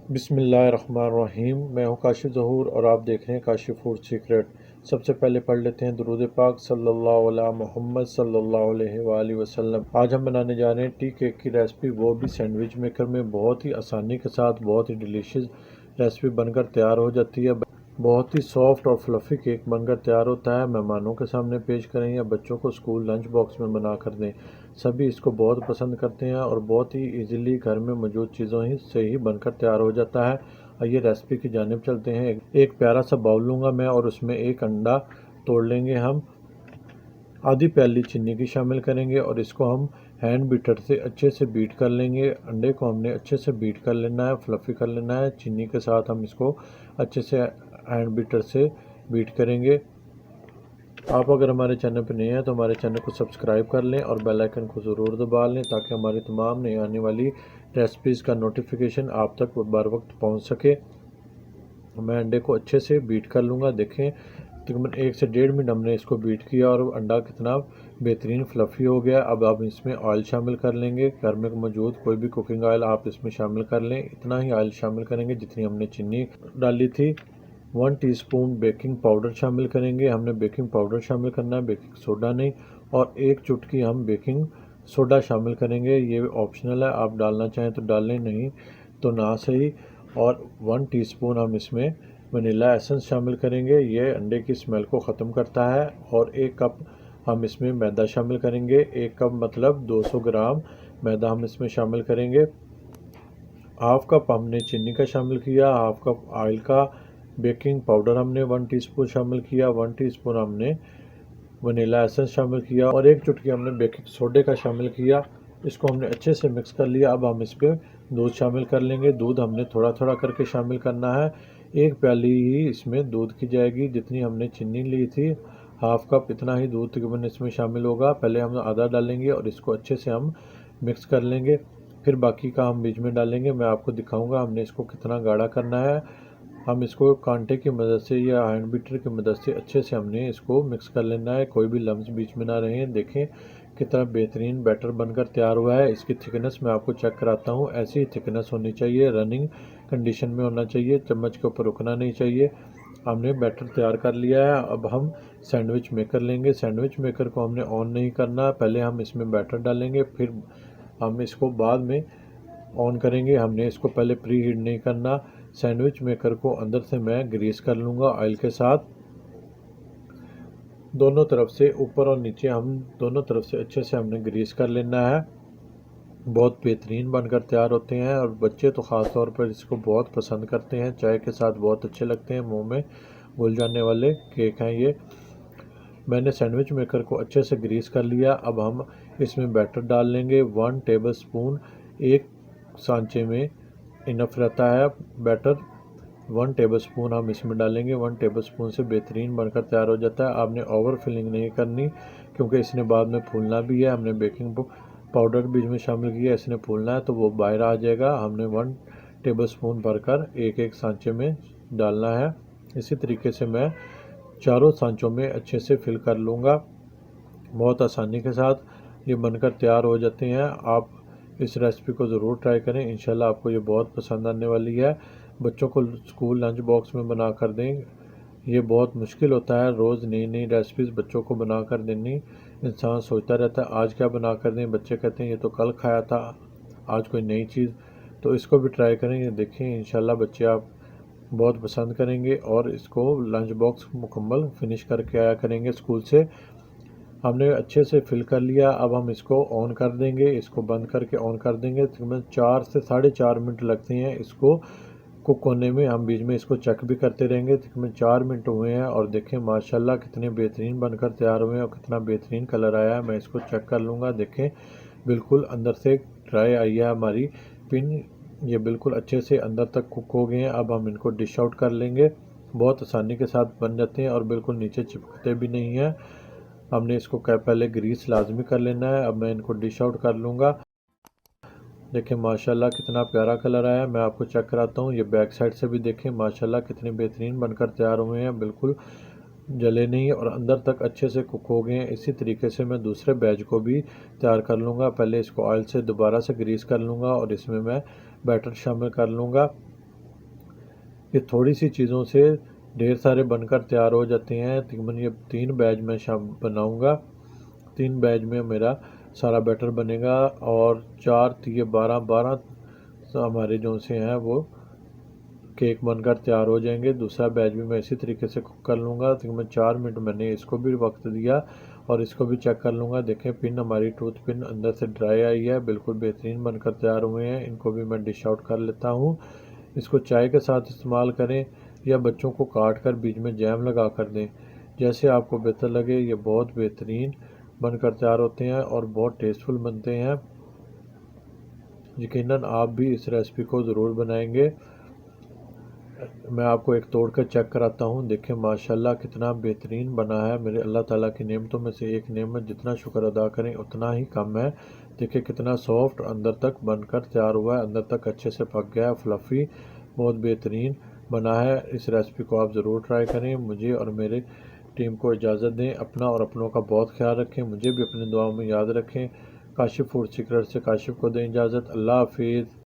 बिस्मिल्लाहिर्रहमानिर्रहीम। मैं हूँ काशिफ़ ज़हूर और आप देख रहे हैं काशिफ़ फूड सीक्रेट। सबसे पहले पढ़ लेते हैं दुरूद पाक सल्लल्लाहु अला मोहम्मद सल्लल्लाहु अलैहि वसल्लम। आज हम बनाने जा रहे हैं टी केक की रेसिपी, वो भी सैंडविच मेकर में। बहुत ही आसानी के साथ बहुत ही डिलीशियस रेसिपी बनकर तैयार हो जाती है। बहुत ही सॉफ्ट और फ्लफ़ी केक बनकर तैयार होता है। मेहमानों के सामने पेश करें या बच्चों को स्कूल लंच बॉक्स में बना कर दें, सभी इसको बहुत पसंद करते हैं और बहुत ही इजीली घर में मौजूद चीज़ों ही से ही बनकर तैयार हो जाता है। आइए रेसिपी की जानिब चलते हैं। एक प्यारा सा बाउल लूँगा मैं और उसमें एक अंडा तोड़ लेंगे हम। आधी प्याली चीनी की शामिल करेंगे और इसको हम हैंड बीटर से अच्छे से बीट कर लेंगे। अंडे को हमने अच्छे से बीट कर लेना है, फ्लफ़ी कर लेना है। चीनी के साथ हम इसको अच्छे से हैंड बीटर से बीट करेंगे। आप अगर हमारे चैनल पर नए हैं तो हमारे चैनल को सब्सक्राइब कर लें और बेल आइकन को ज़रूर दबा लें ताकि हमारी तमाम नई आने वाली रेसिपीज़ का नोटिफिकेशन आप तक बर वक्त पहुँच सके। मैं अंडे को अच्छे से बीट कर लूँगा। देखें तकरीबन 1 से 1.5 मिनट हमने इसको बीट किया और अंडा कितना बेहतरीन फ्लफ़ी हो गया। अब आप इसमें ऑयल शामिल कर लेंगे। घर में मौजूद कोई भी कुकिंग ऑयल आप इसमें शामिल कर लें। इतना ही ऑयल शामिल करेंगे जितनी हमने चीनी डाली थी। 1 टीस्पून बेकिंग पाउडर शामिल करेंगे। हमने बेकिंग पाउडर शामिल करना है, बेकिंग सोडा नहीं। और 1 चुटकी हम बेकिंग सोडा शामिल करेंगे। ये ऑप्शनल है, आप डालना चाहें तो डालें, नहीं तो ना सही। और 1 टीस्पून हम इसमें वनीला एसेंस शामिल करेंगे। ये अंडे की स्मेल को ख़त्म करता है। और 1 कप हम इसमें मैदा शामिल करेंगे। 1 कप मतलब 200 ग्राम मैदा हम इसमें शामिल करेंगे। हाफ़ कप हमने चीनी का शामिल किया, हाफ़ कप ऑयल का। बेकिंग पाउडर हमने 1 टीस्पून शामिल किया, 1 टीस्पून हमने वनीला एसेंस शामिल किया और 1 चुटकी हमने बेकिंग सोडे का शामिल किया। इसको हमने अच्छे से मिक्स कर लिया। अब हम इस पर दूध शामिल कर लेंगे। दूध हमने थोड़ा थोड़ा करके शामिल करना है। 1 प्याली ही इसमें दूध की जाएगी, जितनी हमने चीनी ली थी हाफ़ कप इतना ही दूध तकरीबन इसमें शामिल होगा। पहले हम आधा डालेंगे और इसको अच्छे से हम मिक्स कर लेंगे, फिर बाकी का हम बीच में डालेंगे। मैं आपको दिखाऊंगा हमने इसको कितना गाढ़ा करना है। हम इसको कांटे की मदद से या हैंड बीटर की मदद से अच्छे से हमने इसको मिक्स कर लेना है, कोई भी लम्स बीच में ना रहे। देखें कितना बेहतरीन बैटर बनकर तैयार हुआ है। इसकी थिकनेस मैं आपको चेक कराता हूँ। ऐसी ही थिकनेस होनी चाहिए, रनिंग कंडीशन में होना चाहिए, चम्मच के ऊपर रुकना नहीं चाहिए। हमने बैटर तैयार कर लिया है। अब हम सैंडविच मेकर लेंगे। सैंडविच मेकर को हमने ऑन नहीं करना, पहले हम इसमें बैटर डालेंगे, फिर हम इसको बाद में ऑन करेंगे। हमने इसको पहले प्री हीट नहीं करना। सैंडविच मेकर को अंदर से मैं ग्रीस कर लूँगा ऑयल के साथ। दोनों तरफ से ऊपर और नीचे हम दोनों तरफ से अच्छे से हमने ग्रीस कर लेना है। बहुत बेहतरीन बनकर तैयार होते हैं और बच्चे तो ख़ास तौर पर इसको बहुत पसंद करते हैं। चाय के साथ बहुत अच्छे लगते हैं, मुंह में घुल जाने वाले केक हैं ये। मैंने सैंडविच मेकर को अच्छे से ग्रीस कर लिया। अब हम इसमें बैटर डाल लेंगे। 1 टेबल स्पून एक सांचे में इनफ रहता है बैटर। 1 टेबल स्पून हम इसमें डालेंगे। 1 टेबल स्पून से बेहतरीन बनकर तैयार हो जाता है। आपने ओवर फिलिंग नहीं करनी क्योंकि इसने बाद में फूलना भी है। हमने बेकिंग पाउडर बीच में शामिल किया, इसने फूलना है तो वो बाहर आ जाएगा। हमने 1 टेबल स्पून भरकर एक एक सांचे में डालना है। इसी तरीके से मैं चारों सांचों में अच्छे से फिल कर लूँगा। बहुत आसानी के साथ ये बनकर तैयार हो जाते हैं। आप इस रेसिपी को ज़रूर ट्राई करें, इंशाल्लाह आपको ये बहुत पसंद आने वाली है। बच्चों को स्कूल लंच बॉक्स में बना कर दें। ये बहुत मुश्किल होता है रोज़ नई नई रेसिपीज़ बच्चों को बना कर देनी। इंसान सोचता रहता है आज क्या बना कर दें, बच्चे कहते हैं ये तो कल खाया था, आज कोई नई चीज़। तो इसको भी ट्राई करें, ये देखें इंशाल्लाह बच्चे आप बहुत पसंद करेंगे और इसको लंच बॉक्स मुकम्मल फिनिश करके आया करेंगे स्कूल से। हमने अच्छे से फिल कर लिया। अब हम इसको ऑन कर देंगे, इसको बंद करके ऑन कर देंगे। तकरीबन 4 से 4.5 मिनट लगते हैं इसको कुक होने में। हम बीच में इसको चेक भी करते रहेंगे। तकरीबन 4 मिनट हुए हैं और देखें माशाल्लाह कितने बेहतरीन बनकर तैयार हुए हैं और कितना बेहतरीन कलर आया है। मैं इसको चेक कर लूँगा। देखें बिल्कुल अंदर से ड्राई आई है हमारी पिन, ये बिल्कुल अच्छे से अंदर तक कुक हो गए हैं। अब हम इनको डिश आउट कर लेंगे। बहुत आसानी के साथ बन जाते हैं और बिल्कुल नीचे चिपकते भी नहीं हैं। हमने इसको पहले ग्रीस लाजमी कर लेना है। अब मैं इनको डिश आउट कर लूँगा। देखें माशाल्लाह कितना प्यारा कलर आया है। मैं आपको चेक कराता हूँ। ये बैक साइड से भी देखें माशाल्लाह कितने बेहतरीन बनकर तैयार हुए हैं, बिल्कुल जले नहीं और अंदर तक अच्छे से कुक हो गए हैं। इसी तरीके से मैं दूसरे बैच को भी तैयार कर लूँगा। पहले इसको ऑयल से दोबारा से ग्रीस कर लूँगा और इसमें मैं बैटर शामिल कर लूँगा। ये थोड़ी सी चीज़ों से ढेर सारे बनकर तैयार हो जाते हैं। तकरीबन ये 3 बैच मैं शाम बनाऊँगा। 3 बैच में मेरा सारा बैटर बनेगा और 4 तिये 12 हमारे जो से हैं वो केक बनकर तैयार हो जाएंगे। दूसरा बैच भी मैं इसी तरीके से कुक कर लूँगा। तकरीबन 4 मिनट मैंने इसको भी वक्त दिया और इसको भी चेक कर लूँगा। देखें पिन हमारी टूथ पिन अंदर से ड्राई आई है, बिल्कुल बेहतरीन बनकर तैयार हुए हैं। इनको भी मैं डिश आउट कर लेता हूँ। इसको चाय के साथ इस्तेमाल करें या बच्चों को काट कर बीच में जैम लगा कर दें, जैसे आपको बेहतर लगे। ये बहुत बेहतरीन बनकर तैयार होते हैं और बहुत टेस्टफुल बनते हैं। यकीनन आप भी इस रेसिपी को ज़रूर बनाएंगे। मैं आपको एक तोड़ कर चेक कराता हूँ। देखें माशाल्लाह कितना बेहतरीन बना है। मेरे अल्लाह ताला की नेमतों में से एक नेमत, जितना शुक्र अदा करें उतना ही कम है। देखिए कितना सॉफ्ट अंदर तक बनकर तैयार हुआ है, अंदर तक अच्छे से पक गया है, फ्लफ़ी बहुत बेहतरीन बना है। इस रेसिपी को आप ज़रूर ट्राई करें। मुझे और मेरे टीम को इजाज़त दें। अपना और अपनों का बहुत ख्याल रखें। मुझे भी अपनी दुआओं में याद रखें। काशिफ़ फूड सीक्रेट से काशिफ़ को दें इजाज़त। अल्लाह हाफिज़।